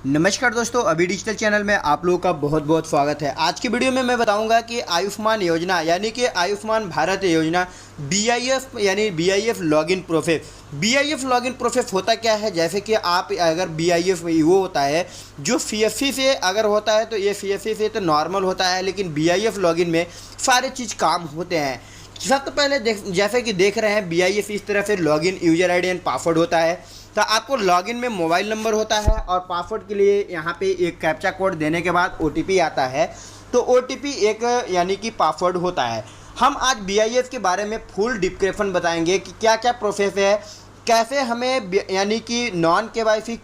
नमस्कार दोस्तों, अभी डिजिटल चैनल में आप लोगों का बहुत बहुत स्वागत है। आज की वीडियो में मैं बताऊंगा कि आयुष्मान योजना यानी कि आयुष्मान भारत योजना बीआईएफ यानी बीआईएफ लॉगिन प्रोसेस। बीआईएफ लॉगिन प्रोसेस होता क्या है, जैसे कि आप अगर बीआईएफ वो होता है जो सीएससी से अगर होता है तो ये सीएससी से तो नॉर्मल होता है, लेकिन बीआईएफ लॉगिन में सारे चीज़ काम होते हैं। सबसे पहले जैसे कि देख रहे हैं बीआईएफ इस तरह से login user ID and password होता है। तो आपको लॉगिन में मोबाइल नंबर होता है और पासवर्ड के लिए यहाँ पे एक कैप्चा कोड देने के बाद ओटीपी आता है। तो ओटीपी एक यानी कि पासवर्ड होता है। हम आज बीआईएफ के बारे में फुल डिस्क्रिप्शन बताएंगे कि क्या क्या प्रोसेस है, कैसे हमें यानी कि नॉन केवाईसी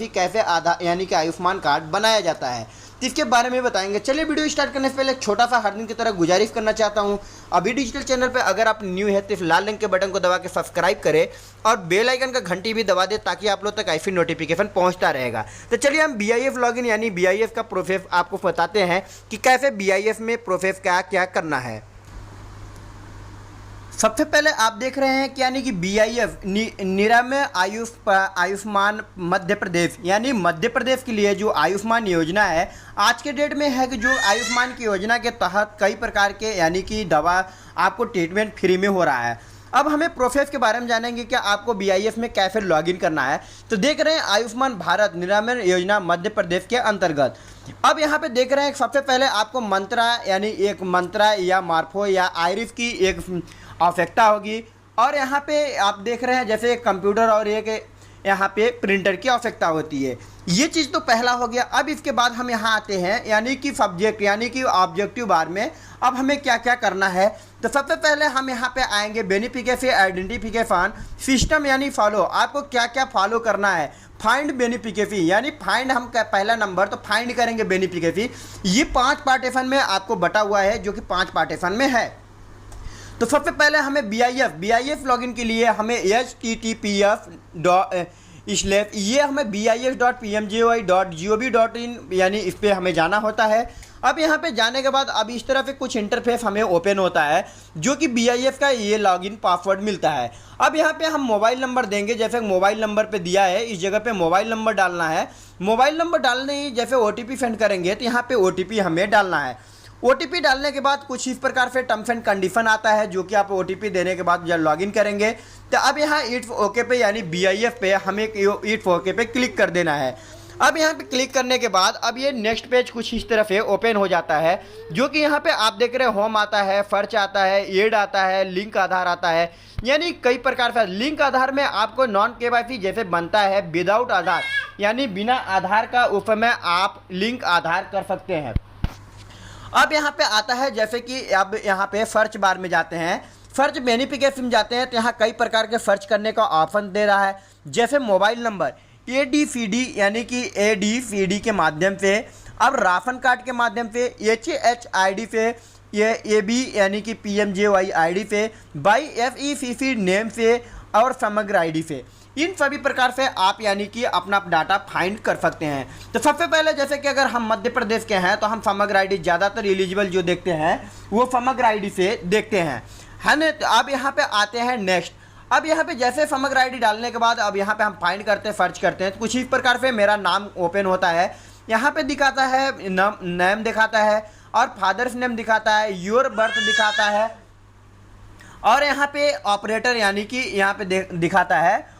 कैसे आधार यानी कि आयुष्मान कार्ड बनाया जाता है, तो इसके बारे में बताएंगे। चलिए वीडियो स्टार्ट करने से पहले एक छोटा सा हर दिन की तरह गुजारिश करना चाहता हूं, अभी डिजिटल चैनल पे अगर आप न्यू है तो इस लाल रंग के बटन को दबा के सब्सक्राइब करें और बेल आइकन का घंटी भी दबा दे ताकि आप लोग तक ऐसी नोटिफिकेशन पहुंचता रहेगा। तो चलिए हम बीआईएफ लॉगिन यानी बीआईएफ का प्रोसेस आपको बताते हैं कि कैसे बीआईएफ में प्रोसेस क्या क्या करना है। सबसे पहले आप देख रहे हैं कि यानी कि बीआईएफ निरामय आयुष्मान मध्य प्रदेश यानी मध्य प्रदेश के लिए जो आयुष्मान योजना है आज के डेट में है कि जो आयुष्मान की योजना के तहत कई प्रकार के यानी कि दवा आपको ट्रीटमेंट फ्री में हो रहा है। अब हमें प्रोसेस के बारे में जानेंगे कि आपको बीआईएफ में कैसे लॉगिन करना है। तो देख रहे हैं आयुष्मान भारत निरामय योजना मध्य प्रदेश के अंतर्गत। अब यहाँ पे देख रहे हैं सबसे पहले आपको मंत्रा यानी एक मंत्रा या मार्फो या आयरिस की एक आवश्यकता होगी, और यहाँ पे आप देख रहे हैं जैसे एक कंप्यूटर और एक यहाँ पे प्रिंटर की आवश्यकता होती है। ये चीज़ तो पहला हो गया। अब इसके बाद हम यहाँ आते हैं यानी कि सब्जेक्ट यानी कि ऑब्जेक्टिव बार में अब हमें क्या क्या करना है। तो सबसे पहले हम यहाँ पे आएंगे बेनिफिशियरी आइडेंटिफिकेशन सिस्टम यानी फॉलो। आपको क्या क्या फॉलो करना है। फाइंड बेनिफिशियरी यानी फाइंड हम पहला नंबर तो फाइंड करेंगे बेनिफिशियरी। ये 5 पार्टीशन में आपको बटा हुआ है जो कि 5 पार्टीशन में है। तो सबसे पहले हमें बीआईएफ लॉगिन के लिए हमें https ये हमें BIF.pmgoi.gov.in यानी इस पर हमें जाना होता है। अब यहाँ पे जाने के बाद अब इस तरह से कुछ इंटरफेस हमें ओपन होता है जो कि बीआईएफ का ये लॉगिन पासवर्ड मिलता है। अब यहाँ पे हम मोबाइल नंबर देंगे, जैसे मोबाइल नंबर पे दिया है इस जगह पे मोबाइल नंबर डालना है। मोबाइल नंबर डालने ही जैसे ओटीपी सेंड करेंगे तो यहाँ पे ओटीपी हमें डालना है। ओटीपी डालने के बाद कुछ इस प्रकार से टर्म्स एंड कंडीशन आता है जो कि आप ओटीपी देने के बाद जब लॉगिन करेंगे तो अब यहाँ इट्स ओके पे यानी बीआईएफ पे हमें इट्स ओके पे क्लिक कर देना है। अब यहाँ पे क्लिक करने के बाद अब ये नेक्स्ट पेज कुछ इस तरह से ओपन हो जाता है जो कि यहाँ पे आप देख रहे हैं होम आता है, सर्च आता है, एड आता है, लिंक आधार आता है, यानी कई प्रकार से। लिंक आधार में आपको नॉन केवाईसी जैसे बनता है विदाउट आधार यानी बिना आधार का उसमें आप लिंक आधार कर सकते हैं। अब यहाँ पे आता है जैसे कि अब यहाँ पे सर्च बार में जाते हैं, सर्च बेनिफिशियरी में जाते हैं तो यहाँ कई प्रकार के सर्च करने का ऑप्शन दे रहा है। जैसे मोबाइल नंबर एडीसीडी यानी कि एडीसीडी के माध्यम से, अब राशन कार्ड के माध्यम से, एचएचआईडी से, ये एबी यानी कि पीएमजेवाई आईडी से, बाई एफईसीसी नेम से और समग्र आईडी से। इन सभी प्रकार से आप यानी कि अपना डाटा फाइंड कर सकते हैं। तो सबसे पहले जैसे कि अगर हम मध्य प्रदेश के हैं तो हम समग्र आईडी ज़्यादातर एलिजिबल जो देखते हैं वो समग्र आईडी से देखते हैं, है ना। तो अब यहाँ पे आते हैं नेक्स्ट। अब यहाँ पे जैसे समग्र आईडी डालने के बाद अब यहाँ पे हम फाइंड करते हैं, सर्च करते हैं तो कुछ इस प्रकार से मेरा नाम ओपन होता है। यहाँ पे दिखाता है नेम दिखाता है और फादर्स नेम दिखाता है, योर बर्थ दिखाता है, और यहाँ पे ऑपरेटर यानी कि यहाँ पे दिखाता है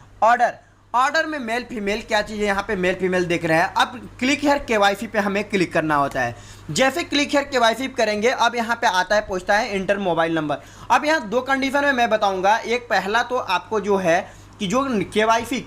ऑर्डर में मेल फीमेल क्या चीज़ है, यहाँ पे मेल फीमेल देख रहे हैं। अब क्लिक हेयर केवाईसी पे हमें क्लिक करना होता है। जैसे क्लिक हेयर केवाईसी करेंगे अब यहाँ पे आता है, पूछता है इंटर मोबाइल नंबर। अब यहाँ 2 कंडीशन में मैं बताऊंगा। एक पहला तो आपको जो है कि जो केवाईसी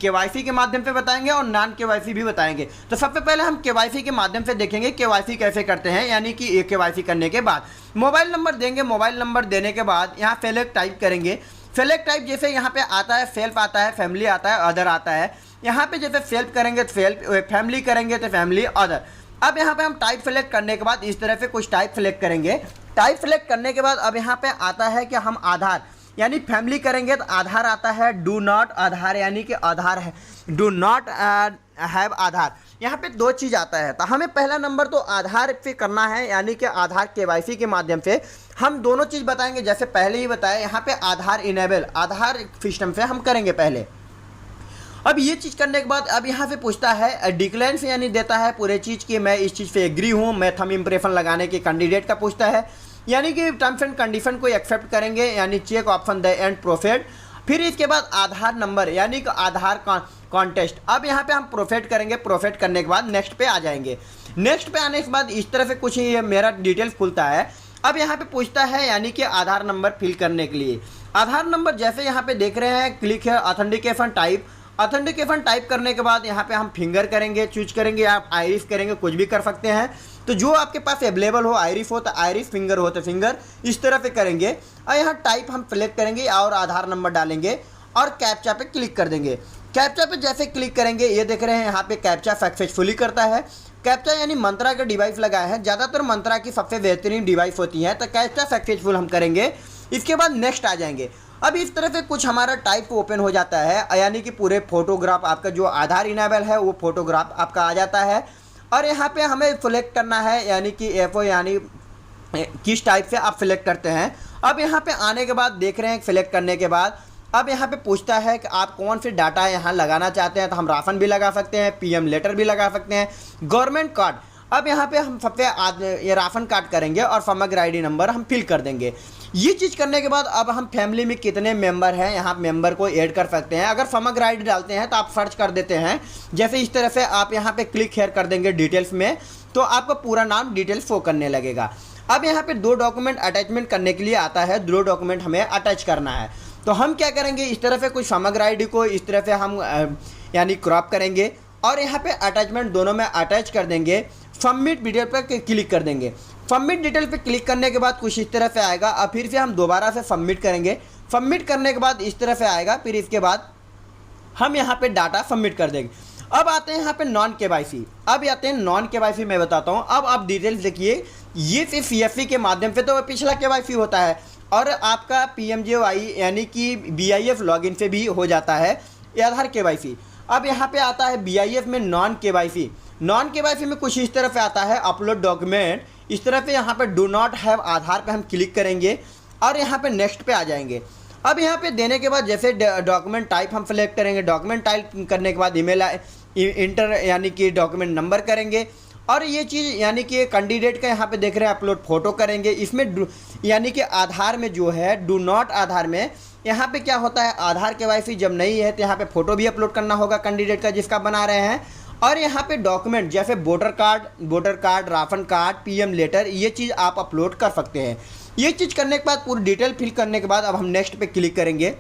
के माध्यम से बताएंगे और नॉन केवाईसी भी बताएंगे। तो सबसे पहले हम केवाईसी के माध्यम से देखेंगे केवाईसी कैसे करते हैं, यानी कि केवाईसी करने के बाद मोबाइल नंबर देंगे। मोबाइल नंबर देने के बाद यहाँ सेलेक्ट टाइप करेंगे। सेलेक्ट टाइप जैसे यहाँ पे आता है, सेल्फ आता है, फैमिली आता है, अदर आता है। यहाँ पे जैसे सेल्फ करेंगे तो सेल्फ, फैमिली करेंगे तो फैमिली, अदर। अब यहाँ पे हम टाइप सेलेक्ट करने के बाद इस तरह से कुछ टाइप सेलेक्ट करेंगे। टाइप सेलेक्ट करने के बाद अब यहाँ पे आता है कि हम आधार यानी फैमिली करेंगे तो आधार आता है, डू नॉट आधार यानी कि आधार है, डू नॉट हैव आधार। यहाँ पे 2 चीज़ आता है। तो हमें पहला नंबर तो आधार पे करना है यानी कि आधार केवाईसी के माध्यम से हम दोनों चीज़ बताएंगे। जैसे पहले ही बताया यहाँ पे आधार इनेबल, आधार सिस्टम से हम करेंगे पहले। अब ये चीज़ करने के बाद अब यहाँ पे पूछता है डिक्लाइन से यानी देता है पूरे चीज़ की मैं इस चीज़ पे एग्री हूँ, मैं थंब इम्प्रेशन लगाने के कैंडिडेट का पूछता है, यानी कि टर्म्स एंड कंडीशन को एक्सेप्ट करेंगे, यानी चेक ऑप्शन द एंड प्रोफेट। फिर इसके बाद आधार नंबर यानी कि आधार कॉन्टेस्ट। अब यहाँ पे हम प्रोफेट करेंगे, प्रोफेट करने के बाद नेक्स्ट पे आ जाएंगे। नेक्स्ट पे आने के बाद इस तरह से कुछ ये मेरा डिटेल्स खुलता है। अब यहाँ पे पूछता है यानी कि आधार नंबर फिल करने के लिए आधार नंबर जैसे यहाँ पे देख रहे हैं क्लिक है ऑथेंटिकेशन टाइप। ऑथेंटिकेशन टाइप करने के बाद यहाँ पे हम फिंगर करेंगे, चूज करेंगे, आप आइरिस करेंगे, कुछ भी कर सकते हैं। तो जो आपके पास अवेलेबल हो, आइरिस हो तो आइरिस, फिंगर हो तो फिंगर, इस तरह से करेंगे। और यहाँ टाइप हम सेलेक्ट करेंगे और आधार नंबर डालेंगे और कैप्चा पे क्लिक कर देंगे। कैप्चा पे जैसे क्लिक करेंगे ये देख रहे हैं यहाँ पे कैप्चा सक्सेसफुली करता है। कैप्चा यानी मंत्रा का डिवाइस लगाया है, ज़्यादातर मंत्रा की सबसे बेहतरीन डिवाइस होती है, तो कैप्चा सक्सेसफुल हम करेंगे। इसके बाद नेक्स्ट आ जाएंगे। अब इस तरह से कुछ हमारा टाइप ओपन हो जाता है, यानी कि पूरे फोटोग्राफ आपका जो आधार इनेबल है वो फोटोग्राफ आपका आ जाता है। और यहाँ पे हमें सेलेक्ट करना है यानी कि एफओ यानी किस टाइप से आप सिलेक्ट करते हैं। अब यहाँ पे आने के बाद देख रहे हैं सिलेक्ट करने के बाद अब यहाँ पे पूछता है कि आप कौन से डाटा यहाँ लगाना चाहते हैं, तो हम राशन भी लगा सकते हैं, पीएम लेटर भी लगा सकते हैं, गवर्नमेंट कार्ड। अब यहाँ पे हम सबसे ये राशन कार्ड करेंगे और समग्र आईडी नंबर हम फिल कर देंगे। ये चीज़ करने के बाद अब हम फैमिली में कितने मेंबर हैं यहाँ मेंबर को ऐड कर सकते हैं। अगर समग्र आईडी डालते हैं तो आप सर्च कर देते हैं, जैसे इस तरह से आप यहाँ पे क्लिक हेयर कर देंगे डिटेल्स में, तो आपका पूरा नाम डिटेल्स शो करने लगेगा। अब यहाँ पे 2 डॉक्यूमेंट अटैचमेंट करने के लिए आता है, 2 डॉक्यूमेंट हमें अटैच करना है। तो हम क्या करेंगे, इस तरह से कुछ समग्र आईडी को इस तरह से हम यानी क्रॉप करेंगे और यहाँ पे अटैचमेंट दोनों में अटैच कर देंगे। सबमिट डिटेल पर क्लिक कर देंगे। सबमिट डिटेल पे क्लिक करने के बाद कुछ इस तरह से आएगा। अब फिर से हम दोबारा से सबमिट करेंगे। सबमिट करने के बाद इस तरह से आएगा। फिर इसके बाद हम यहाँ पे डाटा सबमिट कर देंगे। अब आते हैं यहाँ पे नॉन केवाईसी। अब आते हैं नॉन केवाईसी, मैं बताता हूँ। अब आप डिटेल्स देखिए, ये सिर्फ सीएससी के माध्यम से तो पिछला केवाईसी होता है और आपका पीएमजेवाई यानी कि बीआईएफ लॉगिन से भी हो जाता है आधार केवाईसी। अब यहाँ पे आता है बीआईएफ में नॉन केवाईसी। नॉन केवाईसी में कुछ इस तरह से आता है अपलोड डॉक्यूमेंट। इस तरह पे यहाँ पे डू नॉट हैव आधार पे हम क्लिक करेंगे और यहाँ पे नेक्स्ट पे आ जाएंगे। अब यहाँ पे देने के बाद जैसे डॉक्यूमेंट टाइप हम सेलेक्ट करेंगे, डॉक्यूमेंट टाइप करने के बाद ईमेल इंटर यानी कि डॉक्यूमेंट नंबर करेंगे और ये चीज़ यानी कि कैंडिडेट का यहाँ पे देख रहे हैं अपलोड फोटो करेंगे। इसमें यानी कि आधार में जो है डू नॉट आधार में यहाँ पे क्या होता है, आधार केवाईसी जब नहीं है तो यहाँ पे फ़ोटो भी अपलोड करना होगा कैंडिडेट का जिसका बना रहे हैं। और यहाँ पे डॉक्यूमेंट जैसे voter card, ration card, PM letter, ये चीज़ आप अपलोड कर सकते हैं। ये चीज़ करने के बाद पूरी डिटेल फिल करने के बाद अब हम नेक्स्ट पे क्लिक करेंगे।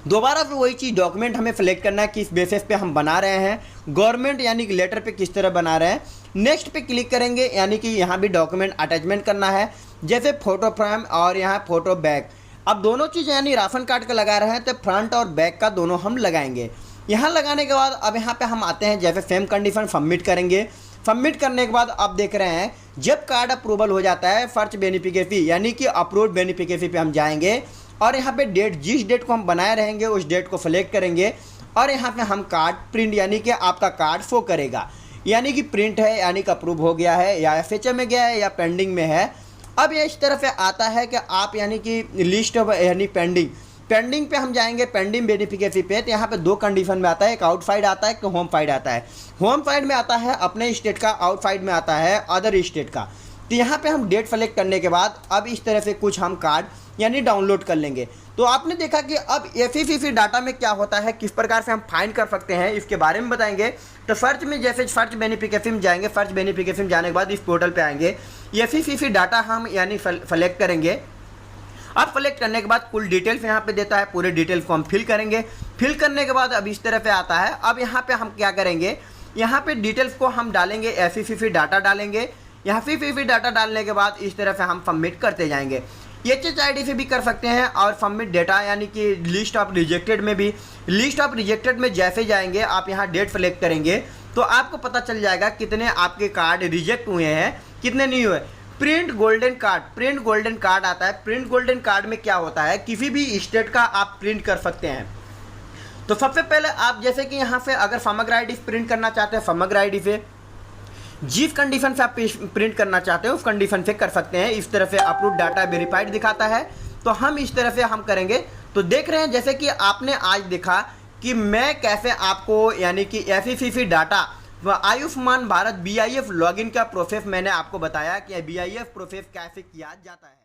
दोबारा से वही चीज़ डॉक्यूमेंट हमें सेलेक्ट करना है किस बेसिस पे हम बना रहे हैं, गवर्नमेंट यानी कि लेटर पे किस तरह बना रहे हैं। नेक्स्ट पे क्लिक करेंगे यानी कि यहाँ भी डॉक्यूमेंट अटैचमेंट करना है, जैसे फ़ोटो फ्रेम और यहाँ फ़ोटो बैक। अब दोनों चीज़ यानी राशन कार्ड का लगा रहे हैं तो फ्रंट और बैक का दोनों हम लगाएंगे। यहाँ लगाने के बाद अब यहाँ पे हम आते हैं, जैसे सेम कंडीशन सबमिट करेंगे। सबमिट करने के बाद अब देख रहे हैं जब कार्ड अप्रूवल हो जाता है फर्स्ट बेनिफिशियरी यानी कि अप्रूव्ड बेनिफिशियरी पे हम जाएंगे और यहाँ पे डेट, जिस डेट को हम बनाए रहेंगे उस डेट को सेलेक्ट करेंगे और यहाँ पे हम कार्ड प्रिंट यानी कि आपका कार्ड शो करेगा, यानी कि प्रिंट है यानी कि अप्रूव हो गया है या एफएचए में गया है या पेंडिंग में है। अब ये इस तरह से आता है कि आप यानी कि लिस्ट ऑफ यानी पेंडिंग पे हम जाएंगे, पेंडिंग बेनिफिशियरी पे। तो यहाँ पे 2 कंडीशन में आता है, एक आउटसाइड आता है, एक होम साइड आता है। होम साइड में आता है अपने स्टेट का, आउटसाइड में आता है अदर स्टेट का। तो यहाँ पे हम डेट सेलेक्ट करने के बाद अब इस तरह से कुछ हम कार्ड यानी डाउनलोड कर लेंगे। तो आपने देखा कि अब एफईसीसी डाटा में क्या होता है, किस प्रकार से हम फाइंड कर सकते हैं, इसके बारे में बताएंगे। तो सर्च में जैसे सर्च बेनिफिशियरी में जाएंगे, सर्च बेनिफिशियरी में जाने के बाद इस पोर्टल पे आएंगे, एफईसीसी डाटा हम यानी सेलेक्ट करेंगे। अब सेलेक्ट करने के बाद कुल डिटेल्स यहाँ पे देता है, पूरे डिटेल्स को हम फिल करेंगे। फिल करने के बाद अब इस तरह से आता है। अब यहाँ पे हम क्या करेंगे, यहाँ पे डिटेल्स को हम डालेंगे, एफईसीसी डाटा डालेंगे। यहाँ एफईसीसी डाटा डालने के बाद इस तरह से हम सबमिट करते जाएंगे। HHID से भी कर सकते हैं और सबमिट डेटा यानी कि लिस्ट ऑफ रिजेक्टेड में भी। लिस्ट ऑफ रिजेक्टेड में जैसे जाएंगे आप यहाँ डेट सेलेक्ट करेंगे तो आपको पता चल जाएगा कितने आपके कार्ड रिजेक्ट हुए हैं, कितने नहीं हुए। प्रिंट गोल्डन कार्ड आता है। प्रिंट गोल्डन कार्ड में क्या होता है, किसी भी स्टेट का आप प्रिंट कर सकते हैं। तो सबसे पहले आप जैसे कि यहाँ से अगर समग्र आईडी प्रिंट करना चाहते हैं, समग्र आईडी से जिस कंडीशन से आप प्रिंट करना चाहते हैं उस कंडीशन से कर सकते हैं। इस तरह से अप्रूव्ड डाटा वेरीफाइड दिखाता है, तो हम इस तरह से हम करेंगे। तो देख रहे हैं जैसे कि आपने आज देखा कि मैं कैसे आपको यानी कि FFP data Ayushman Bharat BIF login का प्रोसेस मैंने आपको बताया कि BIF प्रोसेस कैसे किया जाता है।